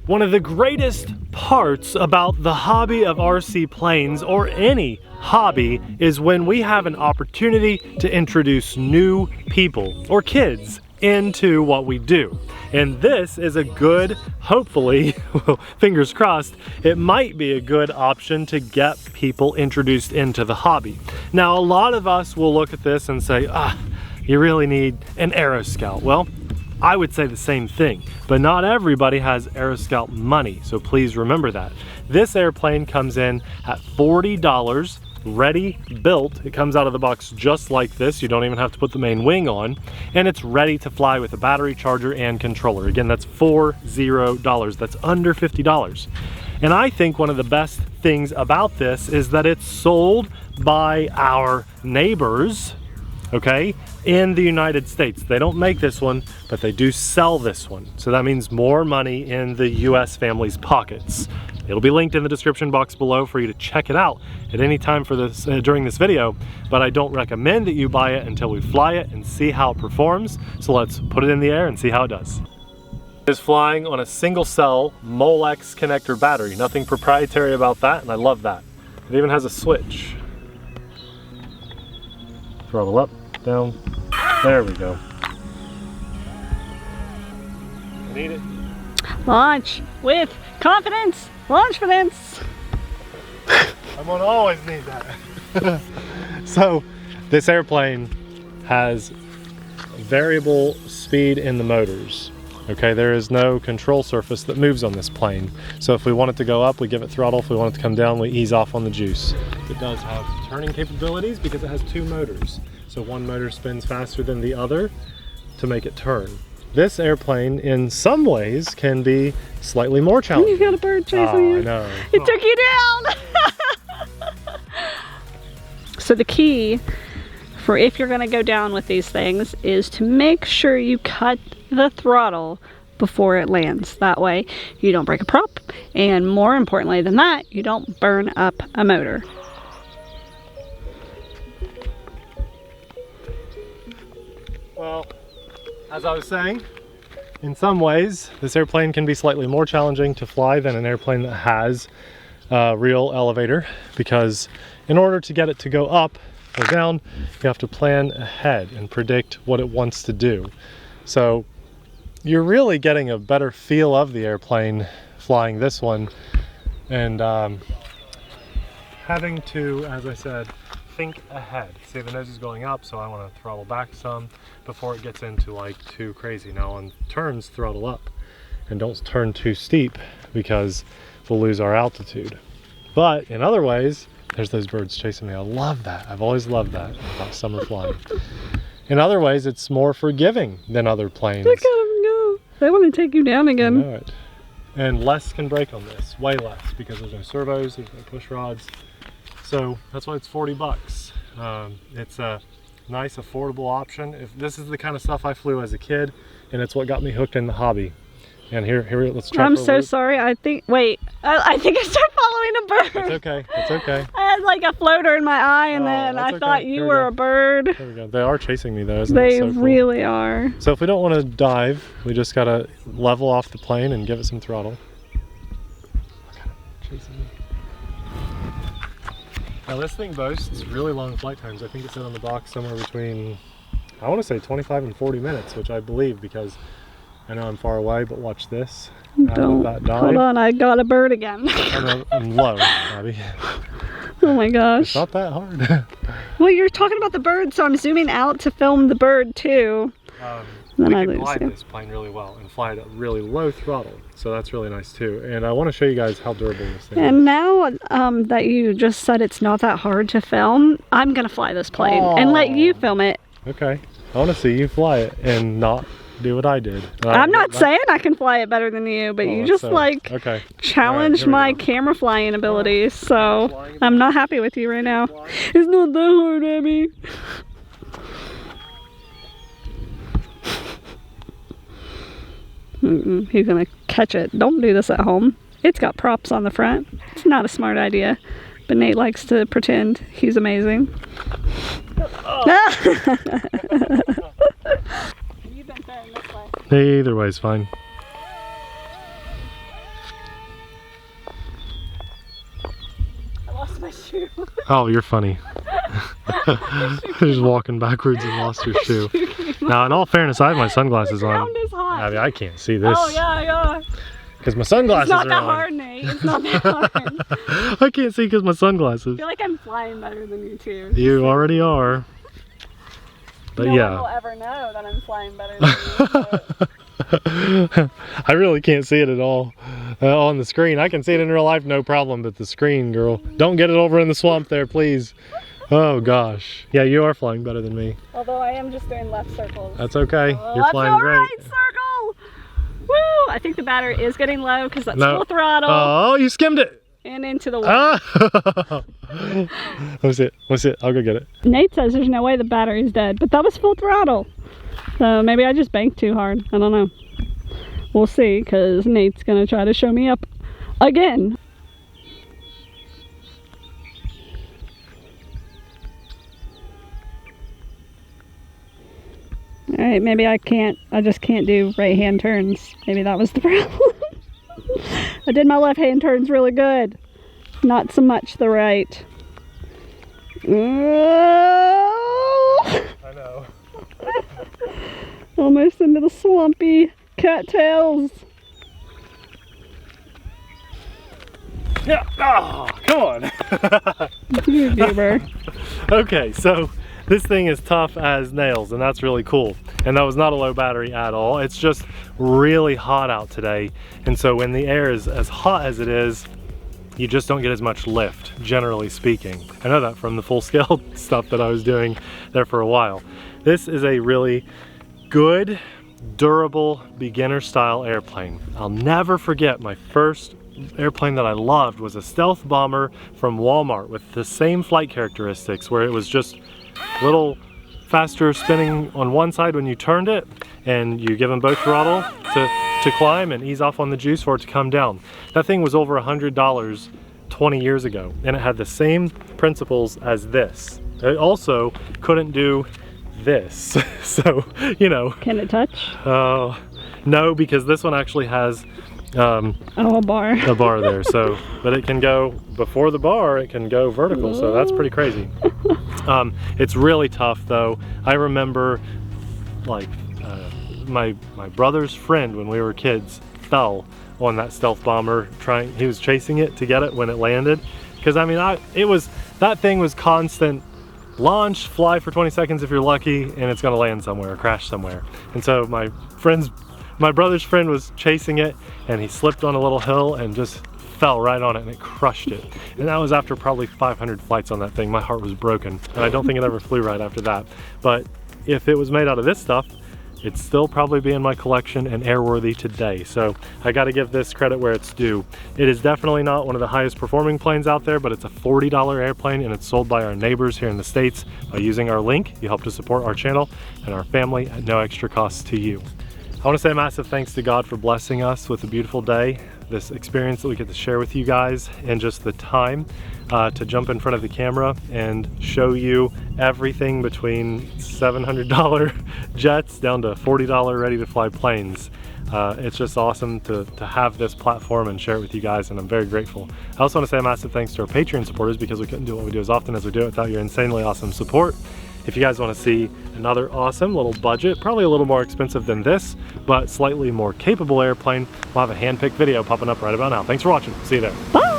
One of the greatest parts about the hobby of RC planes, or any hobby, is when we have an opportunity to introduce new people or kids into what we do. And this is a good, hopefully, well, fingers crossed, it might be a good option to get people introduced into the hobby. Now, a lot of us will look at this and say, you really need an Aeroscout. Well, I would say the same thing, but not everybody has Aeroscout money, so please remember that. This airplane comes in at $40, ready built. It comes out of the box just like this. You don't even have to put the main wing on, and it's ready to fly with a battery, charger, and controller. Again, that's $40. That's under $50. And I think one of the best things about this is that it's sold by our neighbors, okay, in the United States. They don't make this one, but they do sell this one. So that means more money in the US family's pockets. It'll be linked in the description box below for you to check it out at any time for this during this video, but I don't recommend that you buy it until we fly it and see how it performs. So let's put it in the air and see how it does. It is flying on a single cell Molex connector battery. Nothing proprietary about that, and I love that. It even has a switch. Throttle up, down, there we go. I need it. Launch with confidence, launchfidence. I'm gonna always need that. So this airplane has variable speed in the motors. Okay, there is no control surface that moves on this plane. So if we want it to go up, we give it throttle. If we want it to come down, we ease off on the juice. It does have turning capabilities because it has two motors. So one motor spins faster than the other to make it turn. This airplane, in some ways, can be slightly more challenging. You've got a bird chasing you. I know. It took you down. So the key for if you're gonna go down with these things is to make sure you cut the throttle before it lands. That way you don't break a prop, and more importantly than that, you don't burn up a motor. Well, as I was saying, in some ways, this airplane can be slightly more challenging to fly than an airplane that has a real elevator, because in order to get it to go up or down, you have to plan ahead and predict what it wants to do. So you're really getting a better feel of the airplane flying this one, and having to, as I said, think ahead. See, the nose is going up, so I want to throttle back some before it gets into like too crazy. Now on turns, throttle up, and don't turn too steep because we'll lose our altitude. But in other ways, there's those birds chasing me. I love that. I've always loved that about summer flying. In other ways, it's more forgiving than other planes. Look at them go. They want to take you down again. I know it. And less can break on this, way less, because there's no servos, there's no push rods. So that's why it's 40 bucks. It's a nice, affordable option. If this is the kind of stuff I flew as a kid, and it's what got me hooked in the hobby. And here, let's try. I'm so sorry. I think, wait, I think I started following a bird. It's okay, it's okay. I had like a floater in my eye, and then I thought you were a bird. There we go. They are chasing me though, isn't it? They so cool? really are. So if we don't want to dive, we just gotta level off the plane and give it some throttle. Look at it chasing me. Now this thing boasts really long flight times. I think it said on the box somewhere between, I want to say 25 and 40 minutes, which I believe because I know I'm far away, but watch this. Don't. Hold on, I got a bird again. I'm low, Abby. Oh my gosh. It's not that hard. Well, you're talking about the bird, so I'm zooming out to film the bird too. We can glide this plane really well and fly it at really low throttle, so that's really nice too. And I want to show you guys how durable this thing is. And now that you just said it's not that hard to film, I'm gonna fly this plane and let you film it. Okay, I want to see you fly it and not do what I did. I'm not saying I can fly it better than you, but you just challenged my camera flying abilities, so I'm not happy with you right now. It's not that hard, Abby. He's gonna catch it. Don't do this at home. It's got props on the front. It's not a smart idea, but Nate likes to pretend he's amazing. Oh. Either way is fine. my shoe. Oh, you're funny. Just walking backwards and lost your shoe. Now, in all fairness, I have my sunglasses on. The ground is hot. I mean, I can't see this. Oh, yeah. Because my sunglasses It's not are that on. hard, Nate. It's not that hard. I can't see because my sunglasses. I feel like I'm flying better than you too. You already are. But no yeah. one will ever know that I'm flying better than you. But... I really can't see it at all on the screen. I can see it in real life, no problem, but the screen, girl. Don't get it over in the swamp there, please. Oh gosh. Yeah, you are flying better than me. Although I am just doing left circles. That's okay. Oh, You're flying great. Right circle. Woo! I think the battery is getting low because that's full throttle. Oh, you skimmed it. And into the water. Ah. Let me see it. Let me see it. I'll go get it. Nate says there's no way the battery's dead, but that was full throttle. So maybe I just banked too hard. I don't know. We'll see, because Nate's gonna try to show me up again. Alright, maybe I just can't do right-hand turns. Maybe that was the problem. I did my left-hand turns really good. Not so much the right. I know. Almost into the swampy cattails. Yeah. Oh, come on. You goober. Okay, so this thing is tough as nails, and that's really cool. And that was not a low battery at all. It's just really hot out today. And so when the air is as hot as it is, you just don't get as much lift, generally speaking. I know that from the full scale stuff that I was doing there for a while. This is a really good, durable, beginner style airplane. I'll never forget my first airplane that I loved was a stealth bomber from Walmart with the same flight characteristics, where it was just a little faster spinning on one side when you turned it, and you give them both throttle to climb and ease off on the juice for it to come down. That thing was over $100 20 years ago, and it had the same principles as this. It also couldn't do this. So, you know. Can it touch? No, because this one actually has a bar. A bar there. So, but it can go before the bar, it can go vertical. So that's pretty crazy. It's really tough though. I remember like my brother's friend when we were kids fell on that stealth bomber he was chasing it to get it when it landed. Because I mean, that thing was constant launch, fly for 20 seconds if you're lucky, and it's gonna land somewhere or crash somewhere. And so my brother's friend was chasing it, and he slipped on a little hill and just fell right on it, and it crushed it. And that was after probably 500 flights on that thing. My heart was broken, and I don't think it ever flew right after that. But if it was made out of this stuff, it'd still probably be in my collection and airworthy today. So I gotta give this credit where it's due. It is definitely not one of the highest performing planes out there, but it's a $40 airplane, and it's sold by our neighbors here in the States. By using our link, you help to support our channel and our family at no extra cost to you. I want to say a massive thanks to God for blessing us with a beautiful day, this experience that we get to share with you guys, and just the time to jump in front of the camera and show you everything between $700 jets down to $40 ready to fly planes. It's just awesome to have this platform and share it with you guys, and I'm very grateful. I also want to say a massive thanks to our Patreon supporters, because we couldn't do what we do as often as we do it without your insanely awesome support. If you guys want to see another awesome little budget, probably a little more expensive than this, but slightly more capable airplane, we'll have a hand-picked video popping up right about now. Thanks for watching. See you there. Bye!